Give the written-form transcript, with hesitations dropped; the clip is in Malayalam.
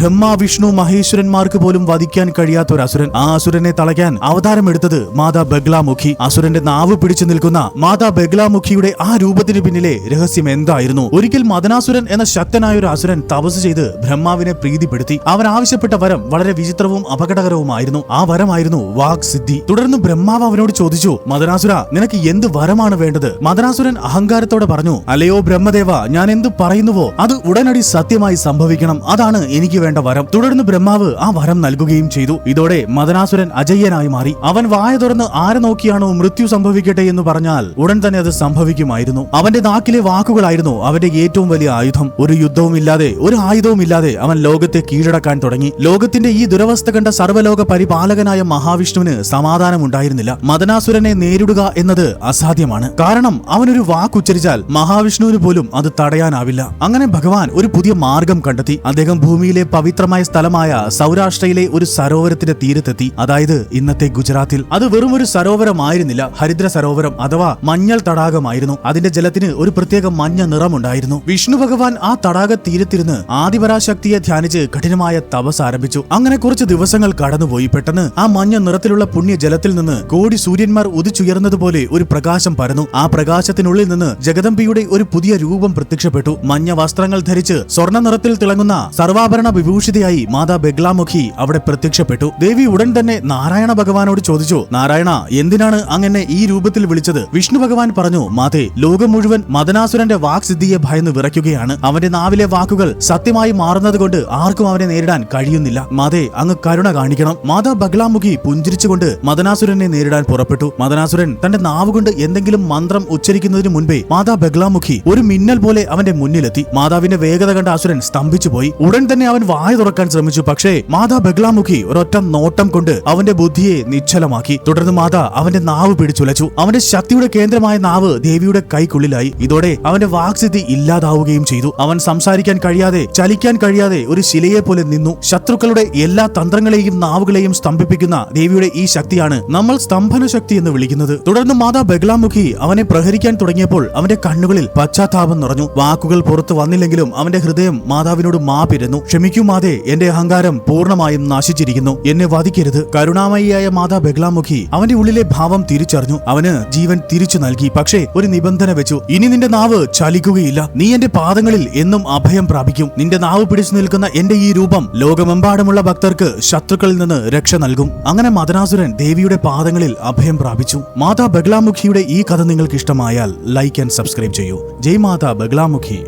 ബ്രഹ്മ വിഷ്ണു മഹേശ്വരന്മാർക്ക് പോലും വധിക്കാൻ കഴിയാത്ത ഒരു അസുരൻ. ആ അസുരനെ തളയ്ക്കാൻ അവതാരമെടുത്തത് മാതാ ബഗ്ലാമുഖി. അസുരന്റെ നാവ് പിടിച്ചു നിൽക്കുന്ന മാതാ ബഗ്ലാമുഖിയുടെ ആ രൂപത്തിന് പിന്നിലെ രഹസ്യം എന്തായിരുന്നു? ഒരിക്കൽ മദനാസുരൻ എന്ന ശക്തനായ ഒരു അസുരൻ തപസ് ചെയ്ത് ബ്രഹ്മാവിനെ പ്രീതിപ്പെടുത്തി. അവൻ ആവശ്യപ്പെട്ട വരം വളരെ വിചിത്രവും അപകടകരവുമായിരുന്നു. ആ വരമായിരുന്നു വാക് സിദ്ധി. തുടർന്ന് ബ്രഹ്മാവ് അവനോട് ചോദിച്ചു, മദനാസുര, നിനക്ക് എന്ത് വരമാണ് വേണ്ടത്? മദനാസുരൻ അഹങ്കാരത്തോടെ പറഞ്ഞു, അല്ലയോ ബ്രഹ്മദേവ, ഞാൻ എന്ത് പറയുന്നുവോ അത് ഉടനടി സത്യമായി സംഭവിക്കണം. അതാണ് എനിക്ക് വേണ്ട വരം. തുടർന്ന് ബ്രഹ്മാവ് ആ വരം നൽകുകയും ചെയ്തു. ഇതോടെ മദനാസുരൻ അജയ്യനായി മാറി. അവൻ വായ തുറന്ന് ആരെ നോക്കിയാണോ മൃത്യു സംഭവിക്കട്ടെ എന്ന് പറഞ്ഞാൽ ഉടൻ തന്നെ അത് സംഭവിക്കുമായിരുന്നു. അവന്റെ നാക്കിലെ വാക്കുകളായിരുന്നു അവന്റെ ഏറ്റവും വലിയ ആയുധം. ഒരു യുദ്ധവും ഇല്ലാതെ, ഒരു ആയുധവും ഇല്ലാതെ അവൻ ലോകത്തെ കീഴടക്കാൻ തുടങ്ങി. ലോകത്തിന്റെ ഈ ദുരവസ്ഥ കണ്ട സർവ്വലോക പരിപാലകനായ മഹാവിഷ്ണുവിന് സമാധാനമുണ്ടായിരുന്നില്ല. മദനാസുരനെ നേരിടുക എന്നത് അസാധ്യമാണ്. കാരണം അവനൊരു വാക്കുച്ചരിച്ചാൽ മഹാവിഷ്ണുവിന് പോലും അത് തടയാനാവില്ല. അങ്ങനെ ഭഗവാൻ ഒരു പുതിയ മാർഗം കണ്ടെത്തി. അദ്ദേഹം ഭൂമിയിലെ പവിത്രമായ സ്ഥലമായ സൗരാഷ്ട്രയിലെ ഒരു സരോവരത്തിന്റെ തീരത്തെത്തി. അതായത് ഇന്നത്തെ ഗുജറാത്തിൽ. അത് വെറും ഒരു സരോവരമായിരുന്നില്ല, ഹരിദ്ര സരോവരം അഥവാ മഞ്ഞൾ തടാകമായിരുന്നു. അതിന്റെ ജലത്തിന് ഒരു പ്രത്യേക മഞ്ഞ നിറമുണ്ടായിരുന്നു. വിഷ്ണു ഭഗവാൻ ആ തടാക തീരത്തിരുന്ന് ആദിപരാശക്തിയെ ധ്യാനിച്ച് കഠിനമായ തപസ് ആരംഭിച്ചു. അങ്ങനെ കുറച്ച് ദിവസങ്ങൾ കടന്നുപോയി. പെട്ടെന്ന് ആ മഞ്ഞ നിറത്തിലുള്ള പുണ്യ ജലത്തിൽ നിന്ന് കോടി സൂര്യന്മാർ ഉദിച്ചുയർന്നതുപോലെ ഒരു പ്രകാശം പരന്നു. ആ പ്രകാശത്തിനുള്ളിൽ നിന്ന് ജഗദംബിയുടെ ഒരു പുതിയ രൂപം പ്രത്യക്ഷപ്പെട്ടു. മഞ്ഞ വസ്ത്രങ്ങൾ ധരിച്ച് സ്വർണ്ണ നിറത്തിൽ തിളങ്ങുന്ന സർവാഭരണ വിഭൂഷിതയായി മാതാ ബഗ്ലാമുഖി അവിടെ പ്രത്യക്ഷപ്പെട്ടു. ദേവി ഉടൻ തന്നെ നാരായണ ഭഗവാനോട് ചോദിച്ചു, നാരായണ, എന്തിനാണ് അങ്ങനെ ഈ രൂപത്തിൽ വിളിച്ചത്? വിഷ്ണു ഭഗവാൻ പറഞ്ഞു, മാതേ, ലോകം മുഴുവൻ മദനാസുരന്റെ വാക്സിദ്ധിയെ ഭയന്ന് വിറയ്ക്കുകയാണ്. അവന്റെ നാവിലെ വാക്കുകൾ സത്യമായി മാറുന്നത് കൊണ്ട് ആർക്കും അവനെ നേരിടാൻ കഴിയുന്നില്ല. മാതേ, അങ്ങ് കരുണ കാണിക്കണം. മാതാ ബഗ്ലാമുഖി പുഞ്ചിരിച്ചുകൊണ്ട് മദനാസുരനെ നേരിടാൻ പുറപ്പെട്ടു. മദനാസുരൻ തന്റെ നാവുകൊണ്ട് എന്തെങ്കിലും മന്ത്രം ഉച്ചരിക്കുന്നതിന് മുൻപേ മാതാ ബഗ്ലാമുഖി ഒരു മിന്നൽ പോലെ അവന്റെ മുന്നിലെത്തി. മാതാവിന്റെ വേഗത കണ്ട അസുരൻ സ്തംഭിച്ചുപോയി. ഉടൻ തന്നെ അവൻ വായ തുറക്കാൻ ശ്രമിച്ചു. പക്ഷേ മാതാ ബഗ്ലാമുഖി ഒരൊറ്റ നോട്ടം കൊണ്ട് അവന്റെ ബുദ്ധിയെ നിശ്ചലമാക്കി. തുടർന്ന് മാതാ അവന്റെ നാവ് പിടിച്ചുലച്ചു. അവന്റെ ശക്തിയുടെ കേന്ദ്രമായ നാവ് ദേവിയുടെ കൈക്കുള്ളിലായി. ഇതോടെ അവന്റെ വാക്സിദ്ധി ഇല്ലാതാവുകയും ചെയ്തു. അവൻ സംസാരിക്കാൻ കഴിയാതെ, ചലിക്കാൻ കഴിയാതെ ഒരു ശിലയെ പോലെ നിന്നു. ശത്രുക്കളുടെ എല്ലാ തന്ത്രങ്ങളെയും നാവുകളെയും സ്തംഭിപ്പിക്കുന്ന ദേവിയുടെ ഈ ശക്തിയാണ് നമ്മൾ സ്തംഭന ശക്തി എന്ന് വിളിക്കുന്നത്. തുടർന്ന് മാതാ ബഗ്ലാമുഖി അവനെ പ്രഹരിക്കാൻ തുടങ്ങിയപ്പോൾ അവന്റെ കണ്ണുകളിൽ പശ്ചാത്താപം നിറഞ്ഞു. വാക്കുകൾ പുറത്തു വന്നില്ലെങ്കിലും അവന്റെ ഹൃദയം മാതാവിനോട് മാപ്പിരുന്നു. ക്ഷമിക്കൂ മാതേ, എന്റെ അഹങ്കാരം പൂർണ്ണമായും നശിച്ചിരിക്കുന്നു. എന്നെ വധിക്കരുത്. കരുണാമയിയായ മാതാ ബഗ്ലാമുഖി അവന്റെ ഉള്ളിലെ ഭാവം തിരിച്ചറിഞ്ഞു. അവന് ജീവൻ തിരിച്ചു നൽകി. പക്ഷേ ഒരു നിബന്ധന വെച്ചു. ഇനി നിന്റെ നാവ് ചലിക്കുകയില്ല. നീ എന്റെ പാദങ്ങളിൽ എന്നും അഭയം പ്രാപിക്കും. നിന്റെ നാവ് പിടിച്ചു നിൽക്കുന്ന എന്റെ ഈ രൂപം ലോകമെമ്പാടുമുള്ള ഭക്തർക്ക് ശത്രുക്കളിൽ നിന്ന് രക്ഷ നൽകും. അങ്ങനെ മദനാസുരൻ ദേവിയുടെ പാദങ്ങളിൽ അഭയം പ്രാപിച്ചു. മാതാ ബഗ്ലാമുഖിയുടെ ഈ കഥ നിങ്ങൾക്ക് ഇഷ്ടമായാൽ ലൈക്ക് ആൻഡ് സബ്സ്ക്രൈബ് ചെയ്യൂ. ജയ് മാതാ ബഗ്ലാമുഖി.